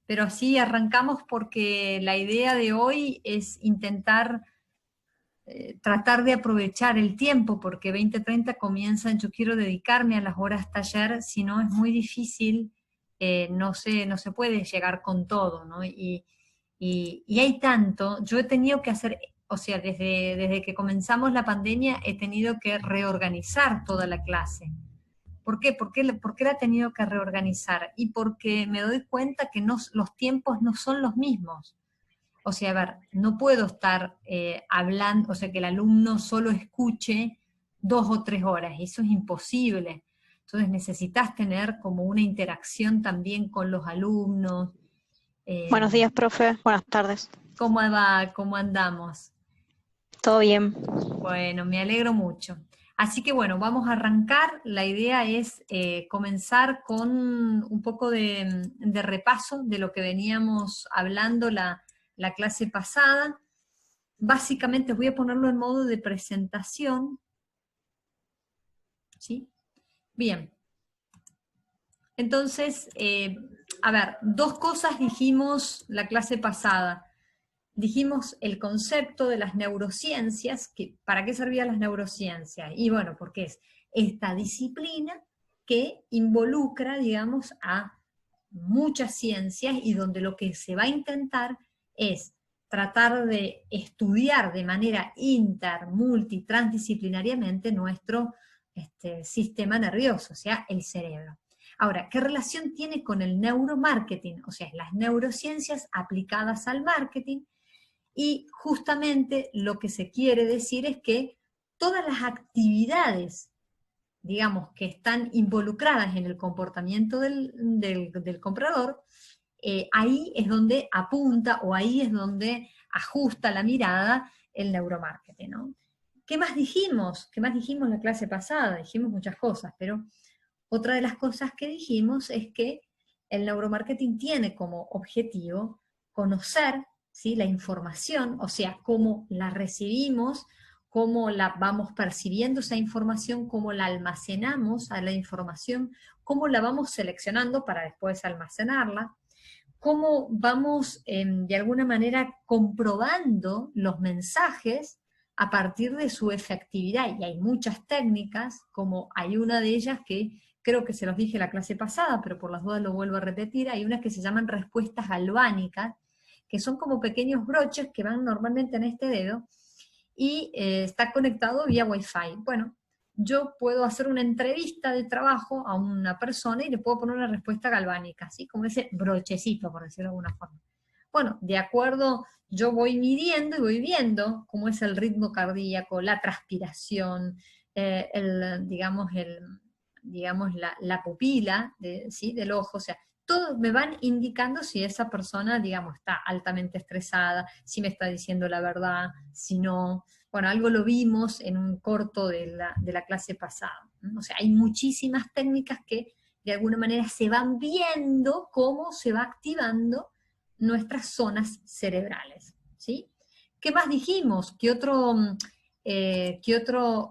pero así arrancamos porque la idea de hoy es intentar tratar de aprovechar el tiempo, porque 20:30 comienzan, yo quiero dedicarme a las horas taller, si no es muy difícil, no se puede llegar con todo, ¿no? Y hay tanto, yo he tenido que hacer, o sea, desde que comenzamos la pandemia he tenido que reorganizar toda la clase. ¿Por qué? ¿Por qué la he tenido que reorganizar? Y porque me doy cuenta que los tiempos no son los mismos. O sea, a ver, no puedo estar hablando, o sea, que el alumno solo escuche 2 o 3 horas, eso es imposible. Entonces necesitas tener como una interacción también con los alumnos. Eh, Buenos días, profe. Buenas tardes. ¿Cómo va? ¿Cómo andamos? ¿Todo bien? Bueno, me alegro mucho. Así que bueno, vamos a arrancar. La idea es comenzar con un poco de repaso de lo que veníamos hablando la clase pasada. Básicamente voy a ponerlo en modo de presentación. ¿Sí? Bien. Entonces, a ver, 2 cosas dijimos la clase pasada. Dijimos el concepto de las neurociencias, que ¿para qué servían las neurociencias? Y bueno, porque es esta disciplina que involucra, digamos, a muchas ciencias y donde lo que se va a intentar es tratar de estudiar de manera transdisciplinariamente nuestro sistema nervioso, o sea, el cerebro. Ahora, ¿qué relación tiene con el neuromarketing? O sea, las neurociencias aplicadas al marketing. Y justamente lo que se quiere decir es que todas las actividades, digamos, que están involucradas en el comportamiento del comprador, ahí es donde apunta o ahí es donde ajusta la mirada el neuromarketing, ¿no? ¿Qué más dijimos? ¿Qué más dijimos la clase pasada? Dijimos muchas cosas, pero otra de las cosas que dijimos es que el neuromarketing tiene como objetivo conocer, ¿sí?, la información, o sea, cómo la recibimos, cómo la vamos percibiendo esa información, cómo la almacenamos a la información, cómo la vamos seleccionando para después almacenarla, cómo vamos de alguna manera comprobando los mensajes a partir de su efectividad. Y hay muchas técnicas, como hay una de ellas que creo que se los dije la clase pasada, pero por las dudas lo vuelvo a repetir, hay unas que se llaman respuestas galvánicas, que son como pequeños broches que van normalmente en este dedo, y está conectado vía Wi-Fi. Bueno, yo puedo hacer una entrevista de trabajo a una persona y le puedo poner una respuesta galvánica, así como ese brochecito, por decirlo de alguna forma. Bueno, de acuerdo, yo voy midiendo y voy viendo cómo es el ritmo cardíaco, la transpiración, digamos la pupila ¿sí?, del ojo, o sea, todos me van indicando si esa persona, digamos, está altamente estresada, si me está diciendo la verdad, si no. Bueno, algo lo vimos en un corto de la clase pasada. O sea, hay muchísimas técnicas que de alguna manera se van viendo cómo se va activando nuestras zonas cerebrales, ¿sí? ¿Qué más dijimos? ¿Qué otro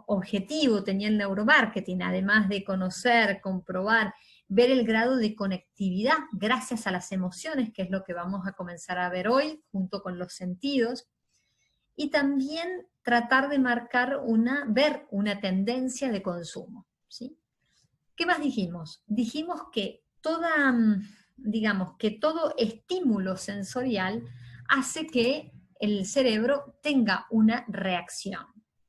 objetivo tenía el neuromarketing? Además de conocer, comprobar, ver el grado de conectividad gracias a las emociones, que es lo que vamos a comenzar a ver hoy, junto con los sentidos, y también tratar de ver una tendencia de consumo, ¿sí? ¿Qué más dijimos? Dijimos que digamos, que todo estímulo sensorial hace que el cerebro tenga una reacción.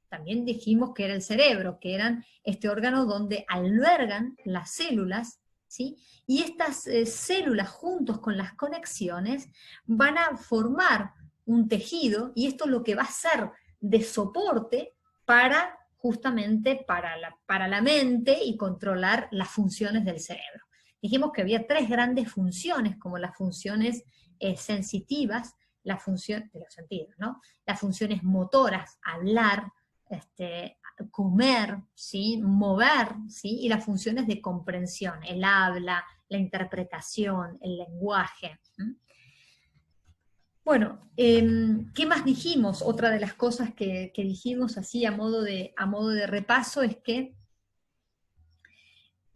También dijimos que era el cerebro, que eran este órgano donde albergan las células, ¿sí? Y estas células, juntos con las conexiones, van a formar un tejido, y esto es lo que va a ser de soporte para justamente para la mente y controlar las funciones del cerebro. Dijimos que había 3 grandes funciones, como las funciones sensitivas, la función de los sentidos, ¿no? Las funciones motoras, hablar, comer, ¿sí?, mover, ¿sí?, y las funciones de comprensión, el habla, la interpretación, el lenguaje. Bueno, ¿qué más dijimos? Otra de las cosas que dijimos así a modo de repaso es que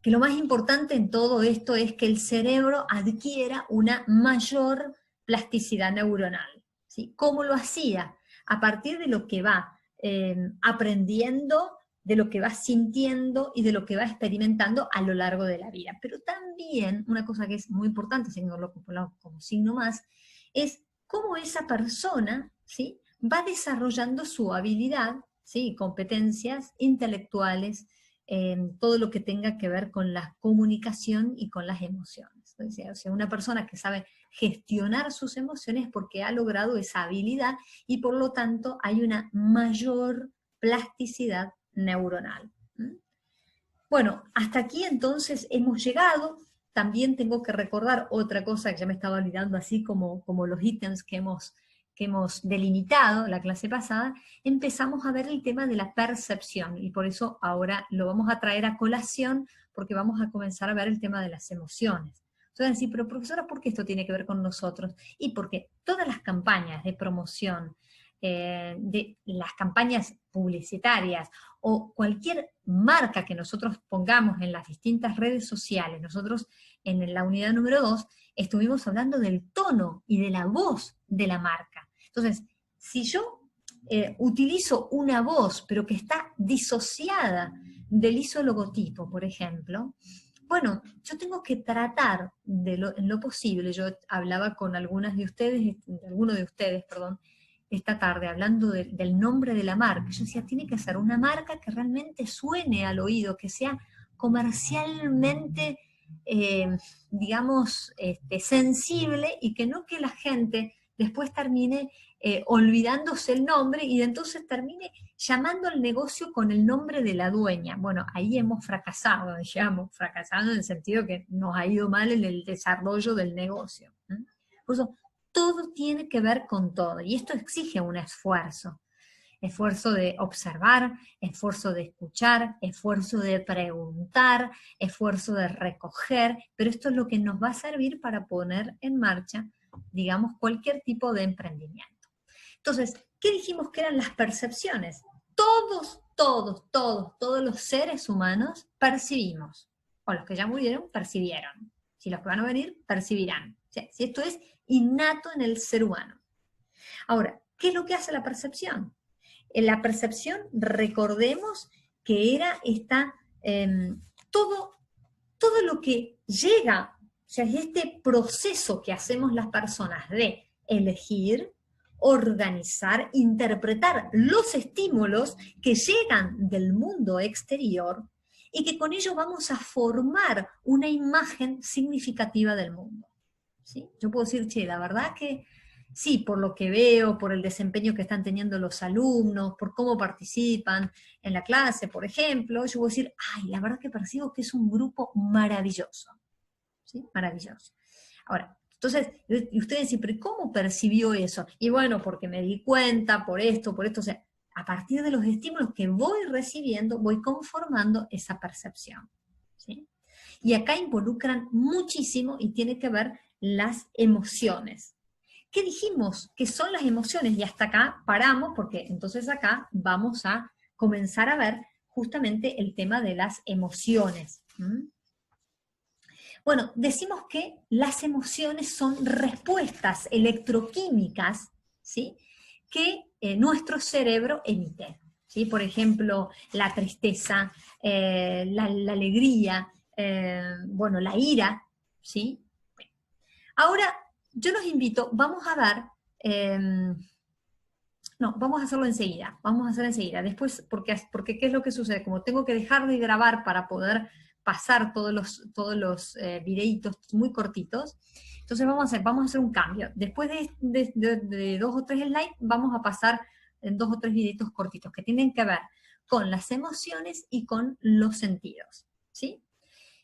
que lo más importante en todo esto es que el cerebro adquiera una mayor plasticidad neuronal, ¿sí? ¿Cómo lo hacía? A partir de lo que va aprendiendo, de lo que va sintiendo y de lo que va experimentando a lo largo de la vida. Pero también, una cosa que es muy importante, señor, como signo más, es cómo esa persona, ¿sí?, va desarrollando su habilidad, ¿sí?, competencias intelectuales, todo lo que tenga que ver con la comunicación y con las emociones. O sea, una persona que sabe gestionar sus emociones porque ha logrado esa habilidad y por lo tanto hay una mayor plasticidad neuronal. Bueno, hasta aquí entonces hemos llegado. También tengo que recordar otra cosa que ya me estaba olvidando, así como los ítems que hemos delimitado la clase pasada, empezamos a ver el tema de la percepción, y por eso ahora lo vamos a traer a colación, porque vamos a comenzar a ver el tema de las emociones. Entonces, sí, pero profesora, ¿por qué esto tiene que ver con nosotros? Y porque todas las campañas de promoción, de las campañas publicitarias o cualquier marca que nosotros pongamos en las distintas redes sociales, nosotros en la unidad número 2 estuvimos hablando del tono y de la voz de la marca. Entonces, si yo utilizo una voz, pero que está disociada del isologotipo, por ejemplo, bueno, yo tengo que tratar en lo posible. Yo hablaba con algunos de ustedes, perdón, esta tarde, hablando del nombre de la marca. Yo decía, tiene que ser una marca que realmente suene al oído, que sea comercialmente, digamos, sensible, y que no que la gente después termine olvidándose el nombre y entonces termine llamando al negocio con el nombre de la dueña. Bueno, ahí hemos fracasado, digamos, fracasado en el sentido que nos ha ido mal en el desarrollo del negocio. Por eso, todo tiene que ver con todo, y esto exige un esfuerzo de observar, esfuerzo de escuchar, esfuerzo de preguntar, esfuerzo de recoger, pero esto es lo que nos va a servir para poner en marcha, digamos, cualquier tipo de emprendimiento. Entonces, ¿qué dijimos que eran las percepciones? Todos los seres humanos percibimos, o los que ya murieron percibieron, si los que van a venir percibirán. O sea, si esto es innato en el ser humano. Ahora, ¿qué es lo que hace la percepción? En la percepción, recordemos que era todo lo que llega, o sea, es este proceso que hacemos las personas de elegir, organizar, interpretar los estímulos que llegan del mundo exterior y que con ello vamos a formar una imagen significativa del mundo. ¿Sí? Yo puedo decir, che, la verdad que sí, por lo que veo, por el desempeño que están teniendo los alumnos, por cómo participan en la clase, por ejemplo, yo puedo decir, ay, la verdad que percibo que es un grupo maravilloso. ¿Sí? Maravilloso. Ahora, entonces, y ustedes dicen, pero ¿cómo percibió eso? Y bueno, porque me di cuenta, por esto, o sea, a partir de los estímulos que voy recibiendo, voy conformando esa percepción. ¿Sí? Y acá involucran muchísimo y tiene que ver las emociones. ¿Qué dijimos? ¿Qué son las emociones? Y hasta acá paramos, porque entonces acá vamos a comenzar a ver justamente el tema de las emociones. Bueno, decimos que las emociones son respuestas electroquímicas, ¿sí?, que nuestro cerebro emite. ¿Sí? Por ejemplo, la tristeza, la alegría, bueno, la ira, ¿sí? Ahora, yo los invito, vamos a dar, no, vamos a hacerlo enseguida, después, porque ¿qué es lo que sucede? Como tengo que dejar de grabar para poder pasar todos los videitos muy cortitos, entonces vamos a hacer un cambio. Después de 2 o 3 slides, vamos a pasar en 2 o 3 videitos cortitos que tienen que ver con las emociones y con los sentidos, ¿sí?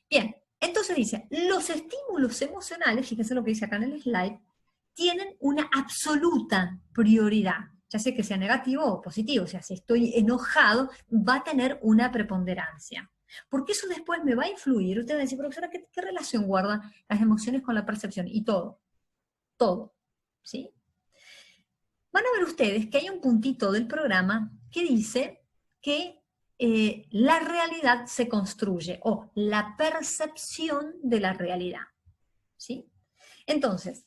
Bien, entonces dice, los estímulos emocionales, fíjense lo que dice acá en el slide, tienen una absoluta prioridad, ya sea que sea negativo o positivo, o sea, si estoy enojado, va a tener una preponderancia. Porque eso después me va a influir. Usted va a decir, profesora, ¿qué relación guardan las emociones con la percepción? Y todo, ¿sí? Van a ver ustedes que hay un puntito del programa que dice que la realidad se construye, o la percepción de la realidad, ¿sí? Entonces,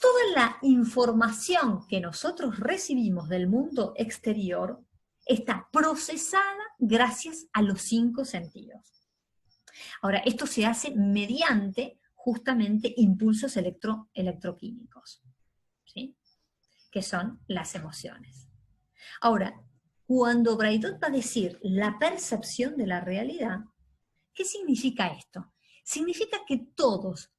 toda la información que nosotros recibimos del mundo exterior está procesada gracias a los 5 sentidos. Ahora, esto se hace mediante justamente impulsos electroquímicos, ¿sí? Que son las emociones. Ahora, cuando Braidot va a decir la percepción de la realidad, ¿qué significa esto? Significa que todos,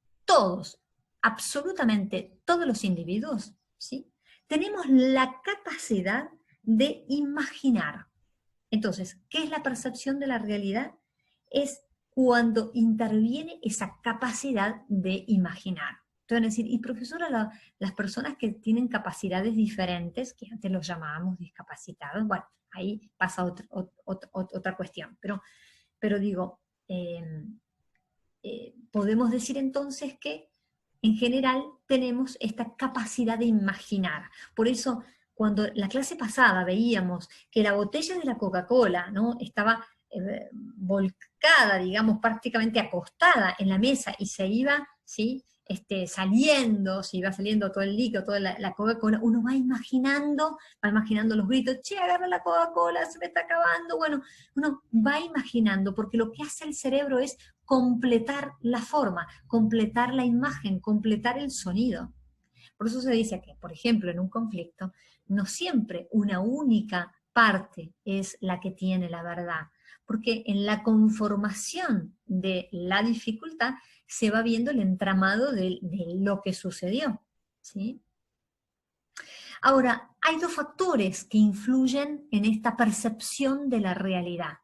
absolutamente todos los individuos, ¿sí? Tenemos la capacidad de imaginar. Entonces, ¿qué es la percepción de la realidad? Es cuando interviene esa capacidad de imaginar. Te van a decir, y profesora, las personas que tienen capacidades diferentes, que antes los llamábamos discapacitados, bueno, ahí pasa otra cuestión, pero digo, podemos decir entonces que en general tenemos esta capacidad de imaginar. Por eso, cuando la clase pasada veíamos que la botella de la Coca-Cola, ¿no?, estaba volcada, digamos, prácticamente acostada en la mesa y se iba, ¿sí?, se iba saliendo todo el líquido, toda la Coca-Cola, uno va imaginando los gritos, che, agarra la Coca-Cola, se me está acabando, bueno, uno va imaginando, porque lo que hace el cerebro es completar la forma, completar la imagen, completar el sonido. Por eso se dice que, por ejemplo, en un conflicto, no siempre una única parte es la que tiene la verdad, porque en la conformación de la dificultad se va viendo el entramado de lo que sucedió, ¿sí? Ahora, hay 2 factores que influyen en esta percepción de la realidad.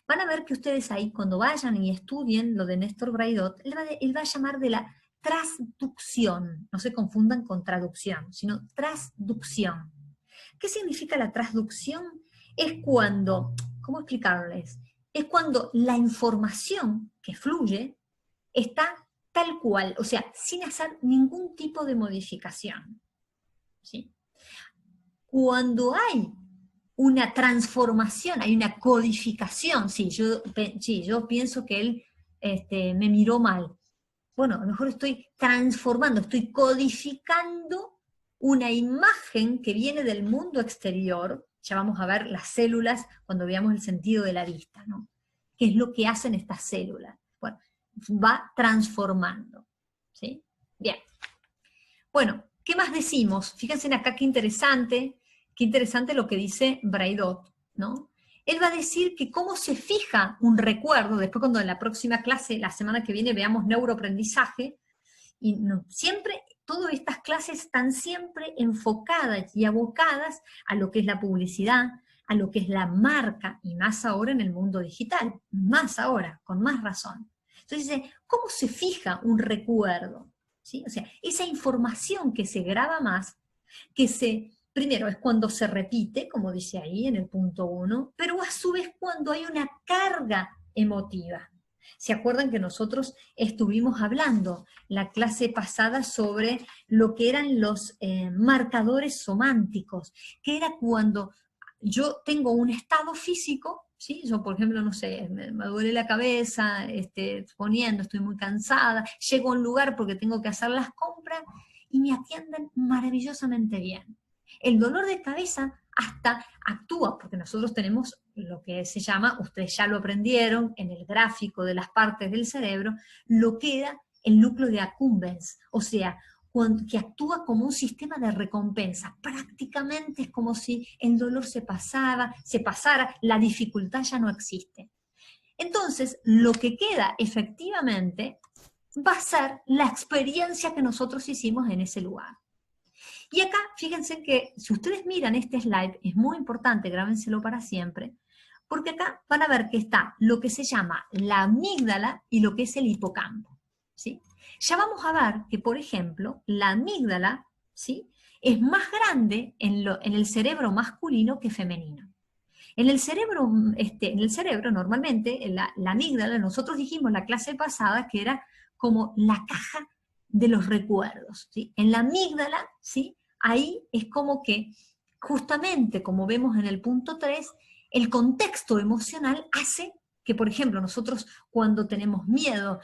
Van a ver que ustedes ahí, cuando vayan y estudien lo de Néstor Braidot, él va a llamar de la transducción, no se confundan con traducción, sino transducción. ¿Qué significa la transducción? Es cuando, ¿cómo explicarles? Es cuando la información que fluye está tal cual, o sea, sin hacer ningún tipo de modificación, ¿sí? Cuando hay una transformación, hay una codificación, sí, yo pienso que él me miró mal. Bueno, a lo mejor estoy transformando, estoy codificando una imagen que viene del mundo exterior. Ya vamos a ver las células cuando veamos el sentido de la vista, ¿no? ¿Qué es lo que hacen estas células? Bueno, va transformando, ¿sí? Bien. Bueno, ¿qué más decimos? Fíjense acá qué interesante lo que dice Braidot, ¿no? Él va a decir que cómo se fija un recuerdo, después cuando en la próxima clase, la semana que viene, veamos neuroaprendizaje, y siempre, todas estas clases están siempre enfocadas y abocadas a lo que es la publicidad, a lo que es la marca, y más ahora en el mundo digital, más ahora, con más razón. Entonces dice, ¿cómo se fija un recuerdo? ¿Sí? O sea, esa información que se graba más, primero es cuando se repite, como dice ahí en el punto 1, pero a su vez cuando hay una carga emotiva. ¿Se acuerdan que nosotros estuvimos hablando la clase pasada sobre lo que eran los marcadores sománticos? Que era cuando yo tengo un estado físico, ¿sí? Yo, por ejemplo, no sé, me duele la cabeza, estoy muy cansada, llego a un lugar porque tengo que hacer las compras y me atienden maravillosamente bien. El dolor de cabeza hasta actúa, porque nosotros tenemos lo que se llama, ustedes ya lo aprendieron, en el gráfico de las partes del cerebro, lo que era el núcleo de accumbens, o sea, que actúa como un sistema de recompensa. Prácticamente es como si el dolor se pasara, la dificultad ya no existe. Entonces, lo que queda efectivamente va a ser la experiencia que nosotros hicimos en ese lugar. Y acá, fíjense que si ustedes miran este slide, es muy importante, grábenselo para siempre, porque acá van a ver que está lo que se llama la amígdala y lo que es el hipocampo, ¿sí? Ya vamos a ver que, por ejemplo, la amígdala, ¿sí?, es más grande en el cerebro masculino que femenino. En el cerebro normalmente, la amígdala, nosotros dijimos en la clase pasada que era como la caja de los recuerdos, ¿sí? En la amígdala, ¿sí?, ahí es como que, justamente como vemos en el punto 3, el contexto emocional hace que, por ejemplo, nosotros cuando tenemos miedo,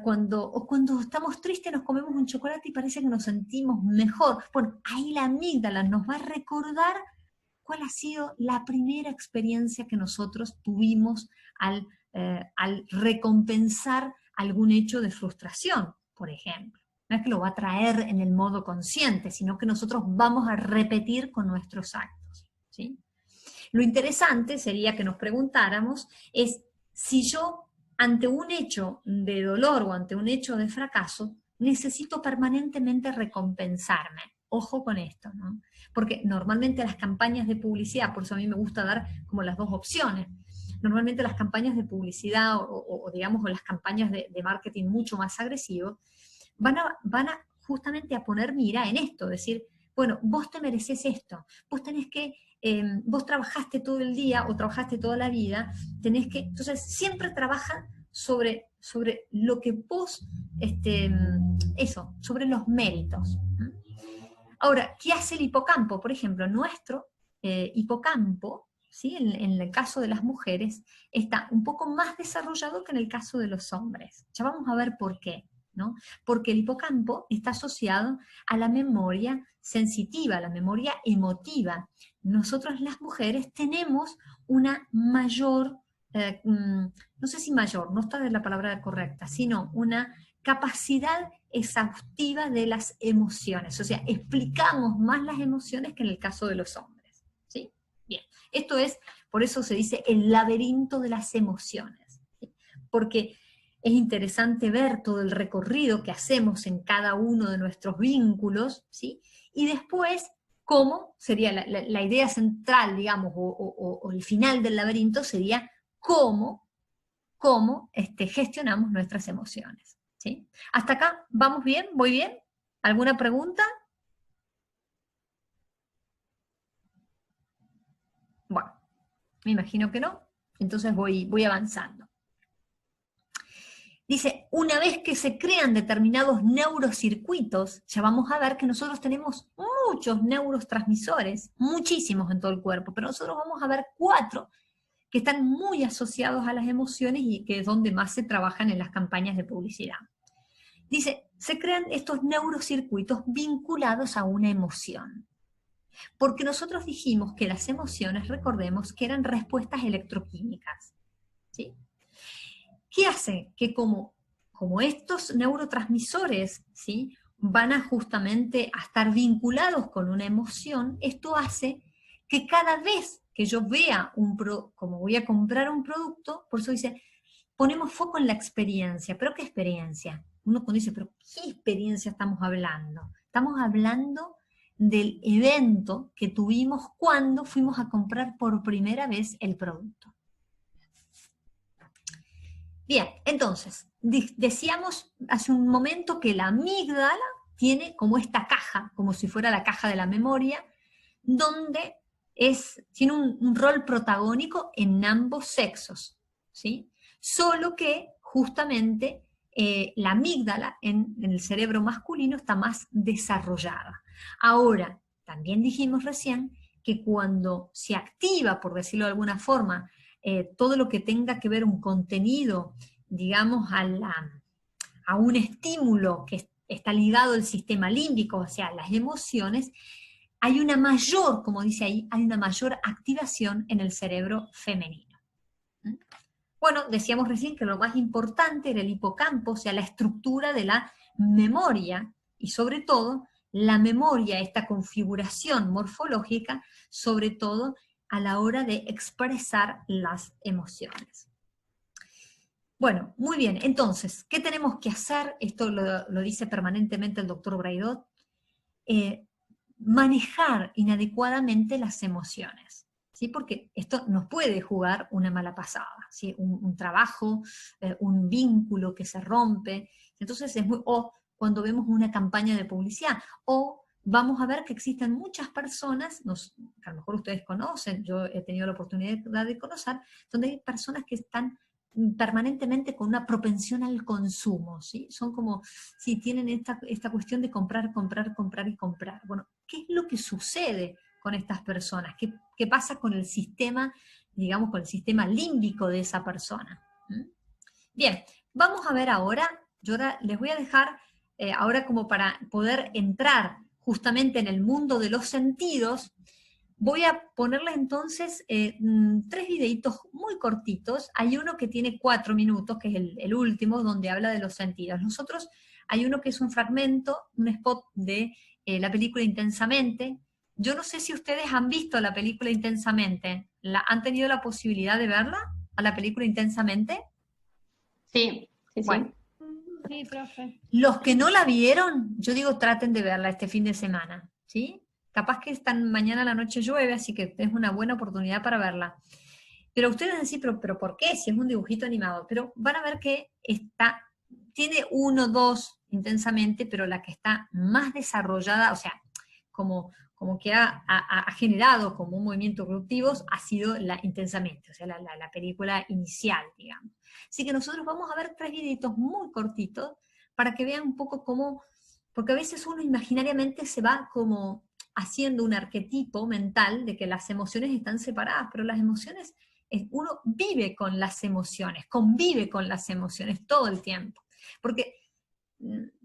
cuando estamos tristes nos comemos un chocolate y parece que nos sentimos mejor. Bueno, ahí la amígdala nos va a recordar cuál ha sido la primera experiencia que nosotros tuvimos al recompensar algún hecho de frustración, por ejemplo. No es que lo va a traer en el modo consciente, sino que nosotros vamos a repetir con nuestros actos, ¿sí? Lo interesante sería que nos preguntáramos es si yo, ante un hecho de dolor o ante un hecho de fracaso, necesito permanentemente recompensarme. Ojo con esto, ¿no? Porque normalmente las campañas de publicidad, por eso a mí me gusta dar como las dos opciones, normalmente las campañas de publicidad o digamos las campañas de marketing mucho más agresivos, van a justamente a poner mira en esto, decir, bueno, vos te mereces esto, vos tenés que, vos trabajaste todo el día o trabajaste toda la vida, tenés que, entonces siempre trabajan sobre lo que vos, eso, sobre los méritos. Ahora, ¿qué hace el hipocampo? Por ejemplo, nuestro hipocampo, ¿sí? En el caso de las mujeres, está un poco más desarrollado que en el caso de los hombres. Ya vamos a ver por qué, ¿no? Porque el hipocampo está asociado a la memoria sensitiva, a la memoria emotiva. Nosotros las mujeres tenemos una mayor, no sé si mayor, no está de la palabra correcta, sino una capacidad exhaustiva de las emociones. O sea, explicamos más las emociones que en el caso de los hombres. ¿Sí? Bien, esto es, por eso se dice el laberinto de las emociones. ¿Sí? Porque es interesante ver todo el recorrido que hacemos en cada uno de nuestros vínculos, ¿sí? Y después, cómo sería la idea central, digamos, o el final del laberinto sería cómo gestionamos nuestras emociones. ¿Sí? ¿Hasta acá vamos bien? ¿Voy bien? ¿Alguna pregunta? Bueno, me imagino que no. Entonces voy avanzando. Dice, una vez que se crean determinados neurocircuitos, ya vamos a ver que nosotros tenemos muchos neurotransmisores, muchísimos en todo el cuerpo, pero nosotros vamos a ver 4 que están muy asociados a las emociones y que es donde más se trabajan en las campañas de publicidad. Dice, se crean estos neurocircuitos vinculados a una emoción. Porque nosotros dijimos que las emociones, recordemos, que eran respuestas electroquímicas. ¿Sí? ¿Qué hace? Que como estos neurotransmisores, ¿sí?, van a justamente a estar vinculados con una emoción, esto hace que cada vez que yo vea como voy a comprar un producto, por eso dice, ponemos foco en la experiencia. ¿Pero qué experiencia? Uno cuando dice, ¿pero qué experiencia estamos hablando? Estamos hablando del evento que tuvimos cuando fuimos a comprar por primera vez el producto. Bien, entonces, decíamos hace un momento que la amígdala tiene como esta caja, como si fuera la caja de la memoria, donde tiene un rol protagónico en ambos sexos, ¿sí? Solo que justamente la amígdala en el cerebro masculino está más desarrollada. Ahora, también dijimos recién que cuando se activa, por decirlo de alguna forma, todo lo que tenga que ver un contenido, digamos, a un estímulo que está ligado al sistema límbico, o sea, las emociones, hay una mayor, como dice ahí, hay una mayor activación en el cerebro femenino. Bueno, decíamos recién que lo más importante era el hipocampo, o sea, la estructura de la memoria, y sobre todo, la memoria, esta configuración morfológica, sobre todo a la hora de expresar las emociones. Bueno, muy bien, entonces, ¿qué tenemos que hacer? Esto lo dice permanentemente el doctor Braidot. Manejar inadecuadamente las emociones, ¿sí? Porque esto nos puede jugar una mala pasada, ¿sí? Un trabajo, un vínculo que se rompe, entonces o cuando vemos una campaña de publicidad, o vamos a ver que existen muchas personas, que a lo mejor ustedes conocen, yo he tenido la oportunidad de conocer, donde hay personas que están permanentemente con una propensión al consumo, ¿sí? Son como, si tienen esta cuestión de comprar, comprar, comprar y comprar. Bueno, ¿qué es lo que sucede con estas personas? ¿Qué pasa con el sistema digamos, con el sistema límbico de esa persona. ¿Mm? Bien, vamos a ver ahora, yo ahora les voy a dejar, ahora como para poder entrar justamente en el mundo de los sentidos, voy a ponerles entonces 3 videitos muy cortitos. Hay uno que tiene 4 minutos, que es el último, donde habla de los sentidos. Nosotros, hay uno que es un fragmento, un spot de la película Intensamente. Yo no sé si ustedes han visto la película Intensamente. ¿Han tenido la posibilidad de verla, a la película Intensamente? Sí, sí, Bueno, sí. Sí, profe. los que no la vieron, yo digo traten de verla este fin de semana, ¿sí? Capaz que mañana a la noche llueve, así que es una buena oportunidad para verla. Pero ustedes van a decir, pero ¿por qué? Si es un dibujito animado. Pero van a ver que tiene 1, 2 intensamente, pero la que está más desarrollada, o sea, como que ha generado como un movimiento productivo, ha sido la Intensamente, o sea, la película inicial, digamos. Así que nosotros vamos a ver 3 videitos muy cortitos para que vean un poco cómo, porque a veces uno imaginariamente se va como haciendo un arquetipo mental de que las emociones están separadas, pero las emociones, uno vive con las emociones, convive con las emociones todo el tiempo. Porque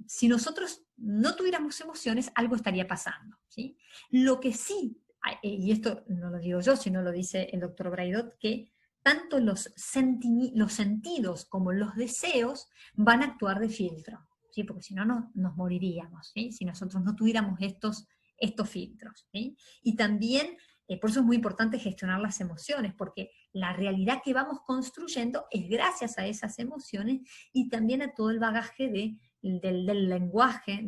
si nosotros no tuviéramos emociones, algo estaría pasando, ¿sí? Lo que sí, y esto no lo digo yo, sino lo dice el doctor Braidot, que tanto los sentidos como los deseos van a actuar de filtro, ¿sí? Porque si no, nos moriríamos, ¿sí? Si nosotros no tuviéramos estos filtros, ¿sí? Y también, por eso es muy importante gestionar las emociones, porque la realidad que vamos construyendo es gracias a esas emociones y también a todo el bagaje del lenguaje,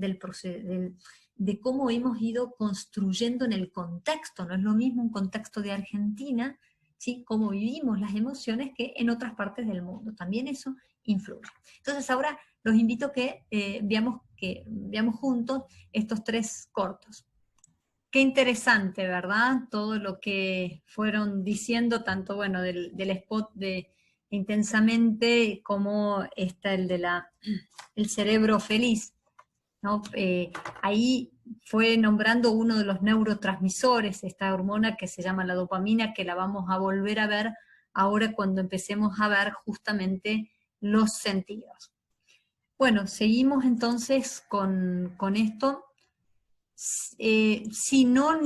de cómo hemos ido construyendo en el contexto. No es lo mismo un contexto de Argentina, ¿sí? Cómo vivimos las emociones, que en otras partes del mundo. También eso influye. Entonces ahora los invito a que veamos juntos estos 3 cortos. Qué interesante, ¿verdad? Todo lo que fueron diciendo, tanto, bueno, del spot de Intensamente, como está el de el cerebro feliz, ¿no? Ahí fue nombrando uno de los neurotransmisores, esta hormona que se llama la dopamina, que la vamos a volver a ver ahora cuando empecemos a ver justamente los sentidos. Bueno, seguimos entonces con esto. Si no,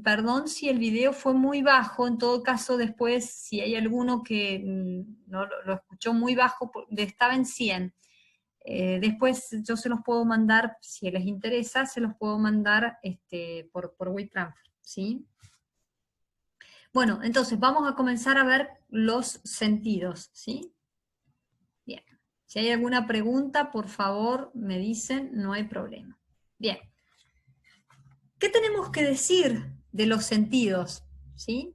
perdón si el video fue muy bajo, en todo caso después, si hay alguno que no lo escuchó muy bajo, estaba en 100. Después yo se los puedo mandar, si les interesa, se los puedo mandar por WeTransfer, ¿sí? Bueno, entonces vamos a comenzar a ver los sentidos, ¿sí? Bien. Si hay alguna pregunta, por favor, me dicen, no hay problema. Bien. ¿Qué tenemos que decir de los sentidos? ¿Sí?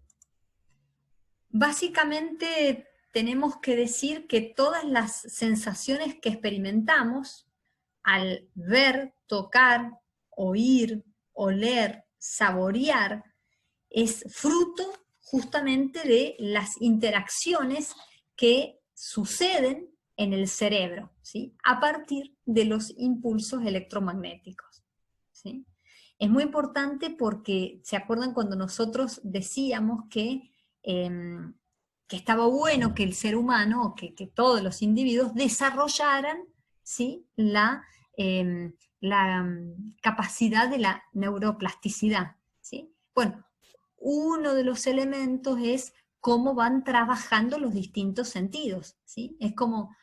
Básicamente tenemos que decir que todas las sensaciones que experimentamos al ver, tocar, oír, oler, saborear, es fruto justamente de las interacciones que suceden en el cerebro, ¿sí? A partir de los impulsos electromagnéticos, ¿sí? Es muy importante porque, ¿se acuerdan cuando nosotros decíamos que estaba bueno que el ser humano, o que todos los individuos desarrollaran, ¿sí? la capacidad de la neuroplasticidad, ¿sí? Bueno, uno de los elementos es cómo van trabajando los distintos sentidos, ¿sí? Es como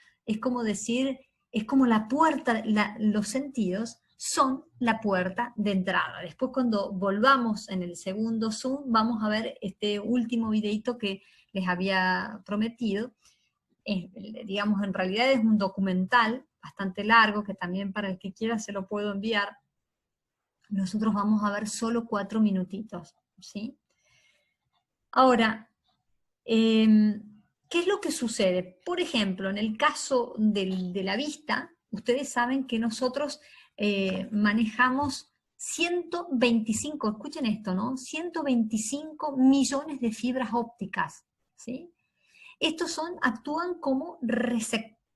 decir, es como la puerta, los sentidos son la puerta de entrada. Después, cuando volvamos en el segundo Zoom, vamos a ver este último videito que les había prometido. Digamos, en realidad es un documental bastante largo, que también para el que quiera se lo puedo enviar. Nosotros vamos a ver solo 4 minutitos, ¿sí? Ahora, ¿qué es lo que sucede? Por ejemplo, en el caso de la vista, ustedes saben que nosotros manejamos 125, escuchen esto, ¿no? 125 millones de fibras ópticas, ¿sí? Estos actúan como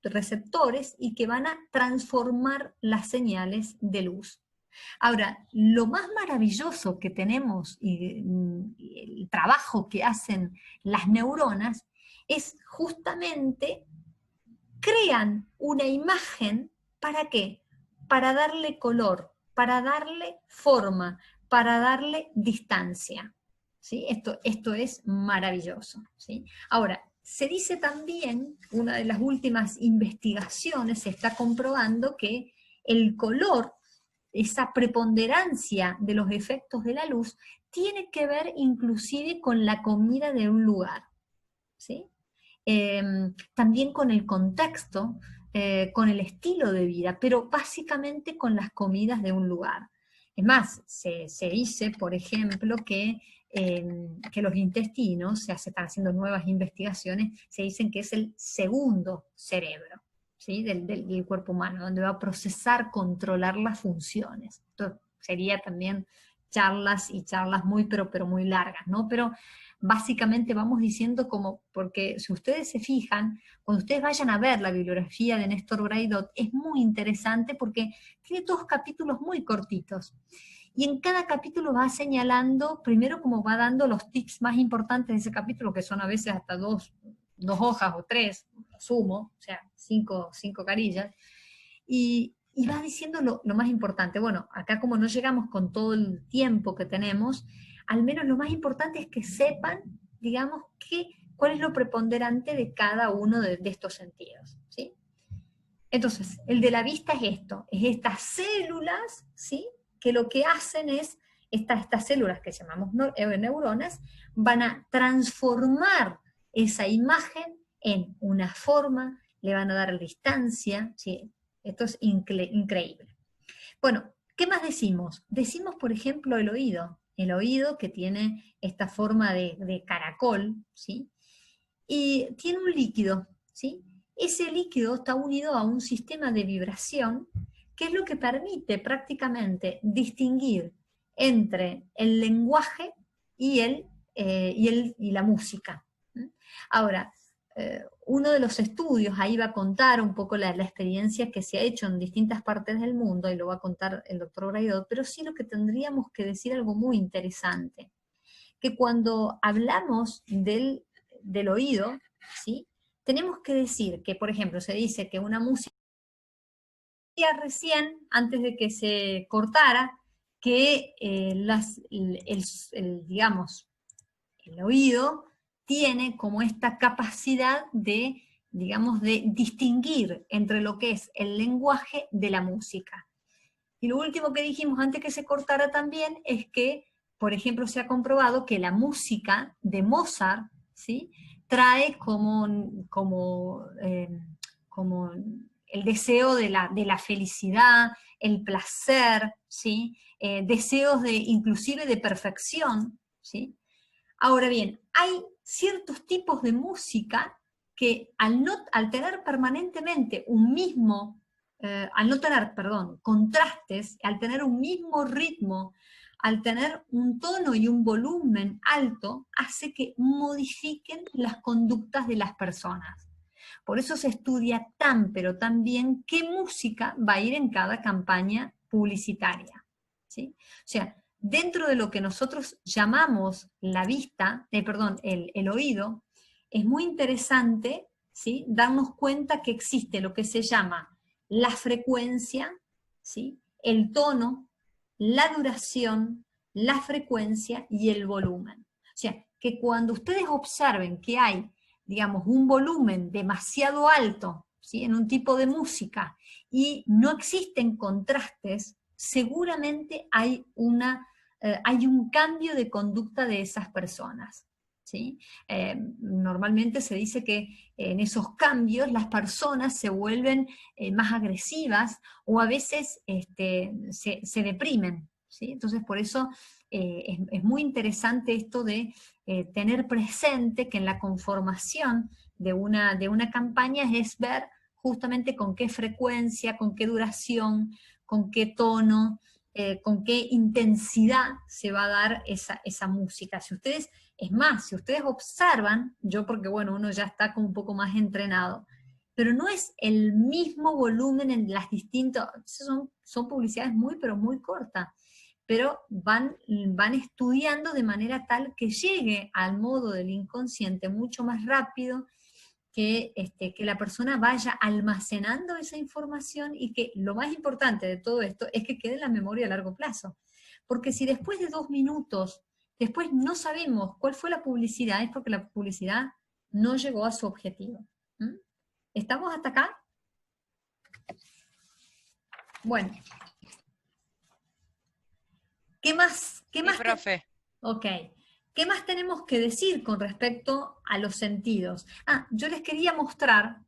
receptores y que van a transformar las señales de luz, Ahora, lo más maravilloso que tenemos y el trabajo que hacen las neuronas es justamente crean una imagen, ¿para qué? Para darle color, para darle forma, para darle distancia. ¿Sí? Esto es maravilloso. ¿Sí? Ahora, se dice también, una de las últimas investigaciones, se está comprobando que el color, esa preponderancia de los efectos de la luz, tiene que ver inclusive con la comida de un lugar. ¿Sí? También con el contexto, con el estilo de vida, pero básicamente con las comidas de un lugar. Es más, se dice, por ejemplo, que los intestinos, se están haciendo nuevas investigaciones, se dicen que es el segundo cerebro, ¿sí? del cuerpo humano, donde va a procesar, controlar las funciones. Esto sería también charlas y charlas muy, pero muy largas, ¿no? Pero básicamente vamos diciendo como, porque si ustedes se fijan, cuando ustedes vayan a ver la bibliografía de Néstor Braidot, es muy interesante porque tiene 2 capítulos muy cortitos. Y en cada capítulo va señalando, primero como va dando los tips más importantes de ese capítulo, que son a veces hasta dos hojas o 3, sumo, o sea, 5 carillas, y va diciendo lo más importante. Bueno, acá como no llegamos con todo el tiempo que tenemos, al menos lo más importante es que sepan, digamos, cuál es lo preponderante de cada uno de estos sentidos, ¿sí? Entonces, el de la vista es esto, es estas células, ¿sí? Que lo que hacen es, estas células que llamamos neuronas, van a transformar esa imagen en una forma, le van a dar distancia, ¿sí? Esto es increíble. Bueno, ¿qué más decimos? Decimos, por ejemplo, el oído que tiene esta forma de caracol, ¿sí? Y tiene un líquido, ¿sí? Ese líquido está unido a un sistema de vibración que es lo que permite prácticamente distinguir entre el lenguaje y la música. Ahora, uno de los estudios, ahí va a contar un poco la experiencia que se ha hecho en distintas partes del mundo, y lo va a contar el doctor Braidot, pero sí lo que tendríamos que decir algo muy interesante, que cuando hablamos del oído, ¿sí? Tenemos que decir que, por ejemplo, se dice que una música recién, antes de que se cortara, que digamos, el oído tiene como esta capacidad de, digamos, de distinguir entre lo que es el lenguaje de la música. Y lo último que dijimos antes que se cortara también es que, por ejemplo, se ha comprobado que la música de Mozart, ¿sí? Trae como el deseo de la felicidad, el placer, ¿sí? Deseos inclusive de perfección, ¿sí? Ahora bien, hay ciertos tipos de música que al tener permanentemente al no tener, perdón, contrastes, al tener un mismo ritmo, al tener un tono y un volumen alto, hace que modifiquen las conductas de las personas. Por eso se estudia pero tan bien qué música va a ir en cada campaña publicitaria, ¿sí? O sea, dentro de lo que nosotros llamamos la vista, el oído, es muy interesante, ¿sí? Darnos cuenta que existe lo que se llama la frecuencia, ¿sí? El tono, la duración, la frecuencia y el volumen. O sea, que cuando ustedes observen que hay, digamos, un volumen demasiado alto, ¿sí? En un tipo de música y no existen contrastes, seguramente hay un cambio de conducta de esas personas, ¿sí? Normalmente se dice que en esos cambios las personas se vuelven más agresivas o a veces se deprimen, ¿sí? Entonces por eso es muy interesante esto de tener presente que en la conformación de una campaña es ver justamente con qué frecuencia, con qué duración, con qué tono, con qué intensidad se va a dar esa música. Si ustedes observan, yo porque bueno, uno ya está como un poco más entrenado, pero no es el mismo volumen en las distintas, son publicidades muy, pero muy cortas, pero van estudiando de manera tal que llegue al modo del inconsciente mucho más rápido, que la persona vaya almacenando esa información y que lo más importante de todo esto es que quede en la memoria a largo plazo. Porque si después de 2 minutos, después no sabemos cuál fue la publicidad, es porque la publicidad no llegó a su objetivo. ¿Mm? ¿Estamos hasta acá? Bueno. ¿Qué más? Sí, profe. Ok. ¿Qué más tenemos que decir con respecto a los sentidos? Yo les quería mostrar,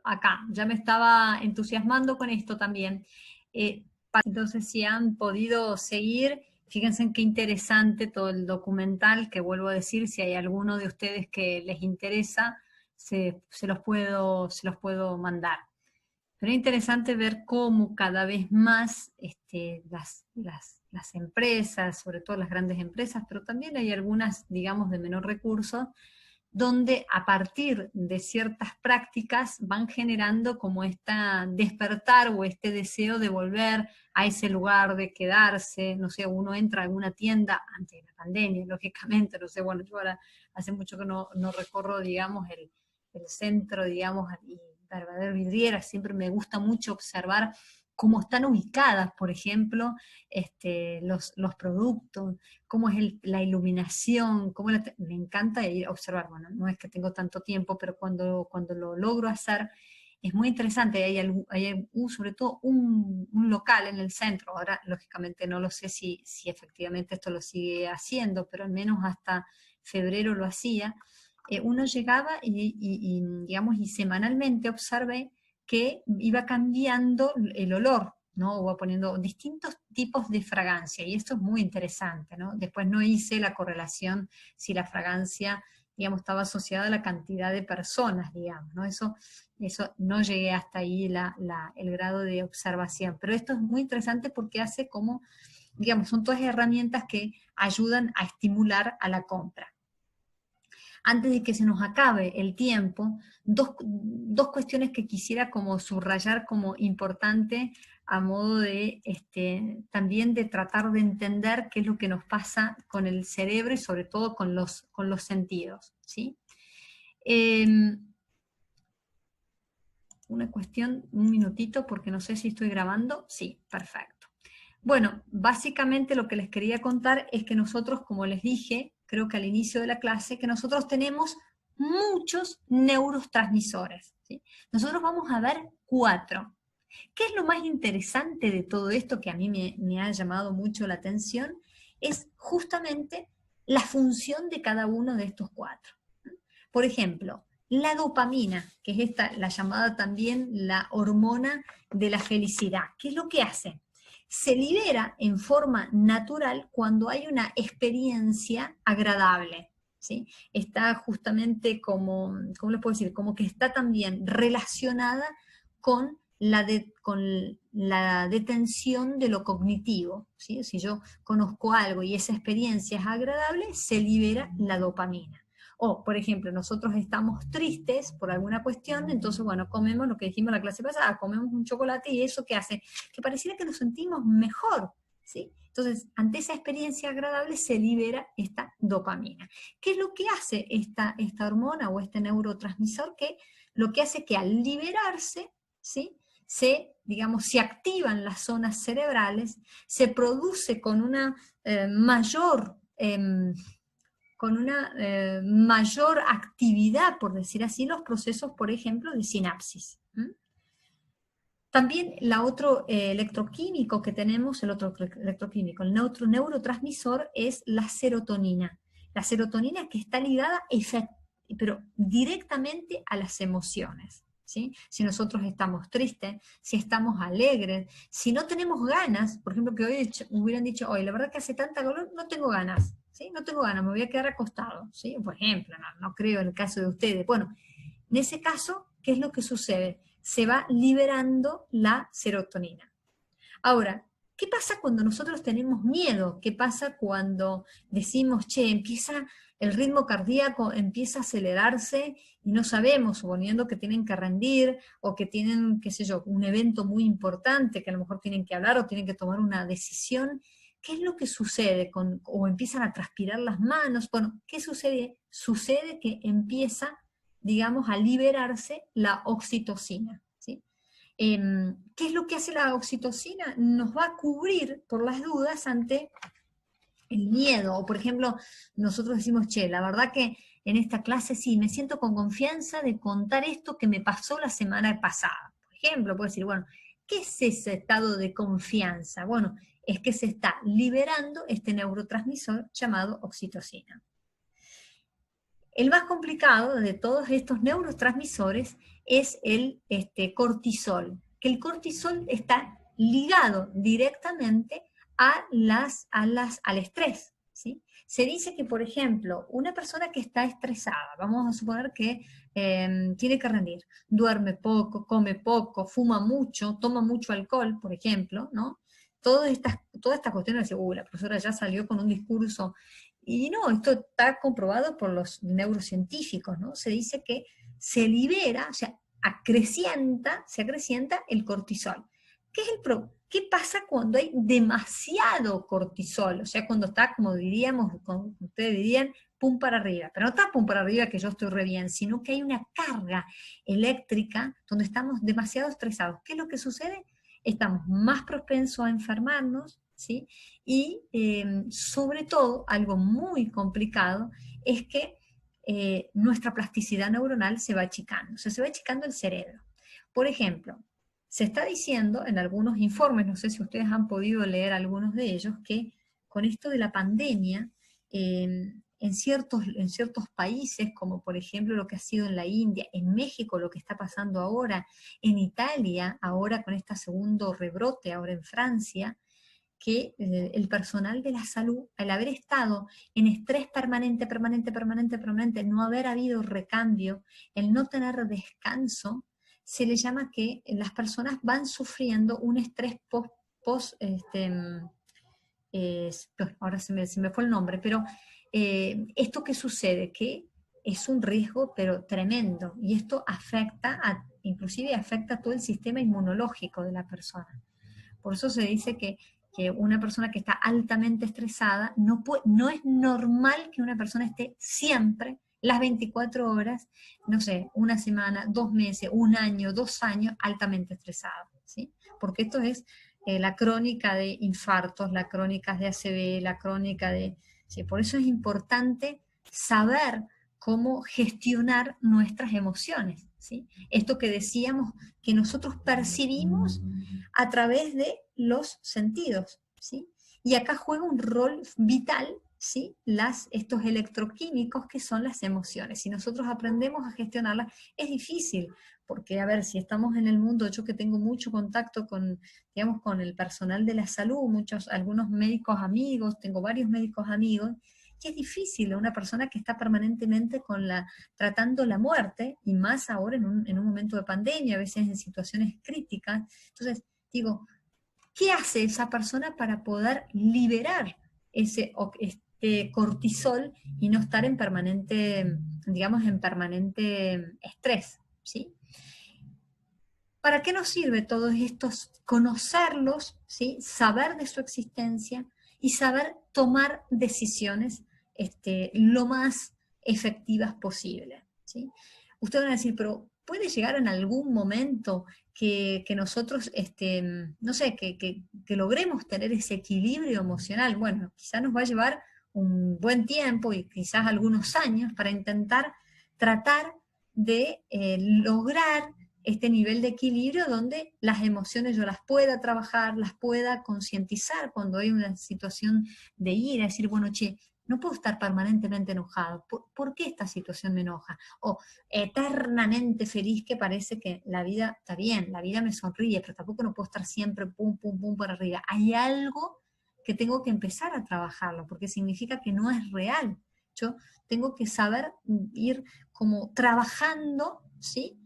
acá, ya me estaba entusiasmando con esto también. Entonces, si han podido seguir, fíjense en qué interesante todo el documental, que vuelvo a decir, si hay alguno de ustedes que les interesa, se los puedo mandar. Pero es interesante ver cómo cada vez más las empresas, sobre todo las grandes empresas, pero también hay algunas, digamos, de menor recurso, donde a partir de ciertas prácticas van generando como despertar o este deseo de volver a ese lugar, de quedarse, no sé, uno entra a alguna tienda, antes de la pandemia, lógicamente, no sé, bueno, yo ahora hace mucho que no recorro, digamos, el centro, digamos, y verdadero vidriera, siempre me gusta mucho observar cómo están ubicadas, por ejemplo, los productos, cómo es la iluminación, me encanta ir a observar, bueno, no es que tengo tanto tiempo, pero cuando lo logro hacer, es muy interesante, hay sobre todo un local en el centro, ahora lógicamente no lo sé si efectivamente esto lo sigue haciendo, pero al menos hasta febrero lo hacía. Uno llegaba digamos, y semanalmente observé que iba cambiando el olor, ¿no? O va poniendo distintos tipos de fragancia, y esto es muy interesante, ¿no? Después no hice la correlación si la fragancia, digamos, estaba asociada a la cantidad de personas, digamos, ¿no? Eso no llegué hasta ahí el grado de observación, pero esto es muy interesante porque hace como, digamos, son todas herramientas que ayudan a estimular a la compra. Antes de que se nos acabe el tiempo, dos cuestiones que quisiera como subrayar como importante a modo de también de tratar de entender qué es lo que nos pasa con el cerebro y sobre todo con los sentidos, ¿sí? Una cuestión, un minutito, porque no sé si estoy grabando. Sí, perfecto. Bueno, básicamente lo que les quería contar es que nosotros, como les dije, creo que al inicio de la clase, que nosotros tenemos muchos neurotransmisores, ¿sí? Nosotros vamos a ver 4. ¿Qué es lo más interesante de todo esto que a mí me ha llamado mucho la atención? Es justamente la función de cada uno de estos 4. Por ejemplo, la dopamina, que es la llamada también la hormona de la felicidad. ¿Qué es lo que hace? Se libera en forma natural cuando hay una experiencia agradable, ¿sí? Está justamente como, ¿cómo les puedo decir? Como que está también relacionada con la detención de lo cognitivo, ¿sí? Si yo conozco algo y esa experiencia es agradable, se libera la dopamina. O, por ejemplo, nosotros estamos tristes por alguna cuestión, entonces, bueno, comemos lo que dijimos en la clase pasada, comemos un chocolate y eso ¿qué hace? Que pareciera que nos sentimos mejor, ¿sí? Entonces, ante esa experiencia agradable se libera esta dopamina. ¿Qué es lo que hace esta hormona o este neurotransmisor? Que lo que hace que al liberarse, ¿sí? Se activan las zonas cerebrales, se produce con una mayor actividad, por decir así, los procesos, por ejemplo, de sinapsis. También el otro electroquímico que tenemos, el neurotransmisor es la serotonina. La serotonina que está ligada pero directamente a las emociones, ¿sí? Si nosotros estamos tristes, si estamos alegres, si no tenemos ganas, por ejemplo, que hoy hubieran dicho, hoy la verdad que hace tanta calor, no tengo ganas, ¿sí? No tengo ganas, me voy a quedar acostado, ¿sí? Por ejemplo, no creo en el caso de ustedes. Bueno, en ese caso, ¿qué es lo que sucede? Se va liberando la serotonina. Ahora, ¿qué pasa cuando nosotros tenemos miedo? ¿Qué pasa cuando decimos, che, empieza el ritmo cardíaco empieza a acelerarse y no sabemos, suponiendo que tienen que rendir o que tienen, qué sé yo, un evento muy importante que a lo mejor tienen que hablar o tienen que tomar una decisión, ¿qué es lo que sucede? O empiezan a transpirar las manos. Bueno, ¿qué sucede? Sucede que empieza, digamos, a liberarse la oxitocina, ¿sí? ¿Qué es lo que hace la oxitocina? Nos va a cubrir por las dudas ante el miedo, o por ejemplo, nosotros decimos, che, la verdad que en esta clase sí, me siento con confianza de contar esto que me pasó la semana pasada. Por ejemplo, puedo decir, bueno, ¿qué es ese estado de confianza? Bueno, es que se está liberando este neurotransmisor llamado oxitocina. El más complicado de todos estos neurotransmisores es el cortisol, que el cortisol está ligado directamente al estrés, ¿sí? Se dice que, por ejemplo, una persona que está estresada, vamos a suponer que tiene que rendir, duerme poco, come poco, fuma mucho, toma mucho alcohol, por ejemplo, ¿no? Toda esta cuestión de decir, la profesora ya salió con un discurso, y no, esto está comprobado por los neurocientíficos, ¿no? Se dice que se libera, o sea, se acrecienta el cortisol. ¿Qué pasa cuando hay demasiado cortisol? O sea, cuando está, como diríamos, como ustedes dirían, pum para arriba. Pero no está pum para arriba que yo estoy re bien, sino que hay una carga eléctrica donde estamos demasiado estresados. ¿Qué es lo que sucede? Estamos más propensos a enfermarnos, ¿sí? Y sobre todo, algo muy complicado es que nuestra plasticidad neuronal se va achicando, o sea, se va achicando el cerebro. Por ejemplo, se está diciendo en algunos informes, no sé si ustedes han podido leer algunos de ellos, que con esto de la pandemia, en ciertos países, como por ejemplo lo que ha sido en la India, en México lo que está pasando ahora, en Italia, ahora con este segundo rebrote, ahora en Francia, que el personal de la salud, al haber estado en estrés permanente, no haber habido recambio, el no tener descanso, se le llama que las personas van sufriendo un estrés ahora se me fue el nombre, pero esto que sucede, que es un riesgo, pero tremendo, y esto inclusive afecta a todo el sistema inmunológico de la persona. Por eso se dice que una persona que está altamente estresada, no es normal que una persona esté siempre las 24 horas, no sé, una semana, 2 meses, 1 año, 2 años, altamente estresada, ¿sí? Porque esto es la crónica de infartos, la crónica de ACV, la crónica de... ¿sí? Por eso es importante saber cómo gestionar nuestras emociones, ¿sí? Esto que decíamos, que nosotros percibimos a través de los sentidos, ¿sí? Y acá juega un rol vital, ¿sí? Estos electroquímicos que son las emociones. Si nosotros aprendemos a gestionarlas, es difícil, porque a ver, si estamos en el mundo, yo que tengo mucho contacto con, digamos, con el personal de la salud, algunos médicos amigos, tengo varios médicos amigos, y es difícil una persona que está permanentemente tratando la muerte, y más ahora en un momento de pandemia, a veces en situaciones críticas. Entonces, digo, ¿qué hace esa persona para poder liberar este cortisol y no estar en permanente, digamos, en permanente estrés, ¿sí? ¿Para qué nos sirve todos estos? Conocerlos, ¿sí? Saber de su existencia y saber tomar decisiones lo más efectivas posible, ¿sí? Ustedes van a decir, pero puede llegar en algún momento que nosotros, no sé, que logremos tener ese equilibrio emocional. Bueno, quizás nos va a llevar un buen tiempo y quizás algunos años para intentar tratar de lograr este nivel de equilibrio donde las emociones yo las pueda trabajar, las pueda concientizar cuando hay una situación de ira, decir, bueno, che, no puedo estar permanentemente enojado. ¿Por qué esta situación me enoja? O eternamente feliz, que parece que la vida está bien, la vida me sonríe, pero tampoco no puedo estar siempre pum, pum, pum para arriba. Hay algo que tengo que empezar a trabajarlo, porque significa que no es real. Yo tengo que saber ir como trabajando, ¿sí?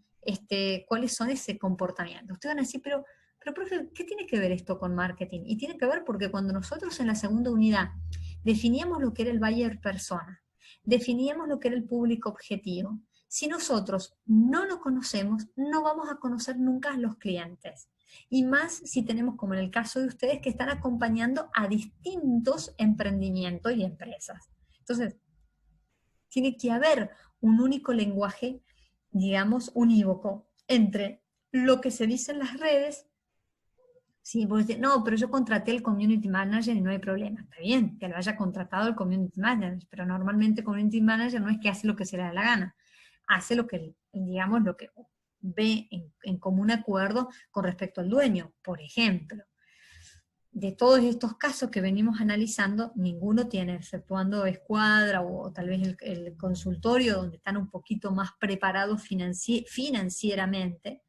Cuáles son ese comportamiento. Ustedes van a decir, pero profe, ¿qué tiene que ver esto con marketing? Y tiene que ver porque cuando nosotros en la segunda unidad definíamos lo que era el buyer persona, definíamos lo que era el público objetivo. Si nosotros no lo conocemos, no vamos a conocer nunca a los clientes. Y más si tenemos, como en el caso de ustedes, que están acompañando a distintos emprendimientos y empresas. Entonces, tiene que haber un único lenguaje, digamos, unívoco entre lo que se dice en las redes. Sí, vos decís, no, pero yo contraté el community manager y no hay problema. Está bien que lo haya contratado el community manager, pero normalmente el community manager no es que hace lo que se le da la gana, hace lo que, digamos, lo que ve en común acuerdo con respecto al dueño. Por ejemplo, de todos estos casos que venimos analizando, ninguno tiene, exceptuando Escuadra o tal vez el consultorio, donde están un poquito más preparados financieramente,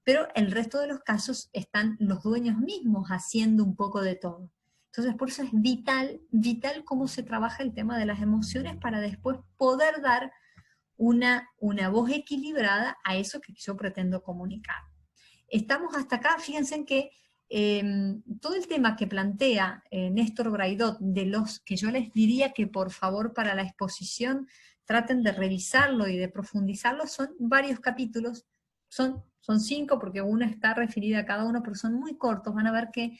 pero el resto de los casos están los dueños mismos haciendo un poco de todo. Entonces, por eso es vital cómo se trabaja el tema de las emociones para después poder dar una voz equilibrada a eso que yo pretendo comunicar. Estamos hasta acá, fíjense en que todo el tema que plantea Néstor Braidot, de los que yo les diría que por favor para la exposición traten de revisarlo y de profundizarlo, son varios capítulos, son 5 porque una está referida a cada uno, pero son muy cortos, van a ver que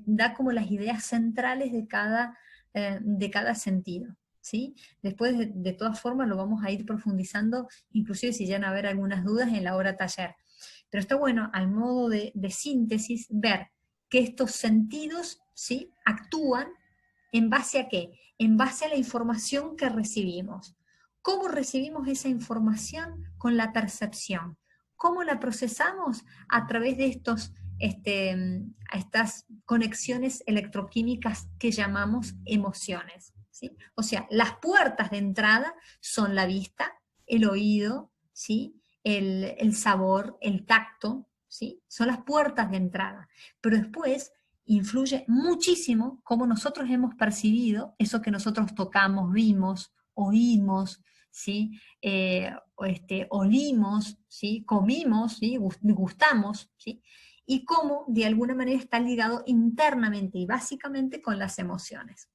da como las ideas centrales de cada sentido. ¿Sí? Después, de todas formas, lo vamos a ir profundizando, inclusive si llegan a haber algunas dudas en la hora taller. Pero está bueno, al modo de síntesis, ver que estos sentidos, ¿sí?, actúan en base a ¿qué? En base a la información que recibimos. ¿Cómo recibimos esa información? Con la percepción. ¿Cómo la procesamos? A través de estas conexiones electroquímicas que llamamos emociones. ¿Sí? O sea, las puertas de entrada son la vista, el oído, ¿sí?, el sabor, el tacto, ¿sí? Son las puertas de entrada. Pero después influye muchísimo cómo nosotros hemos percibido eso que nosotros tocamos, vimos, oímos, ¿sí? Olimos, ¿sí?, comimos, ¿sí?, gustamos, ¿sí?, y cómo de alguna manera está ligado internamente y básicamente con las emociones.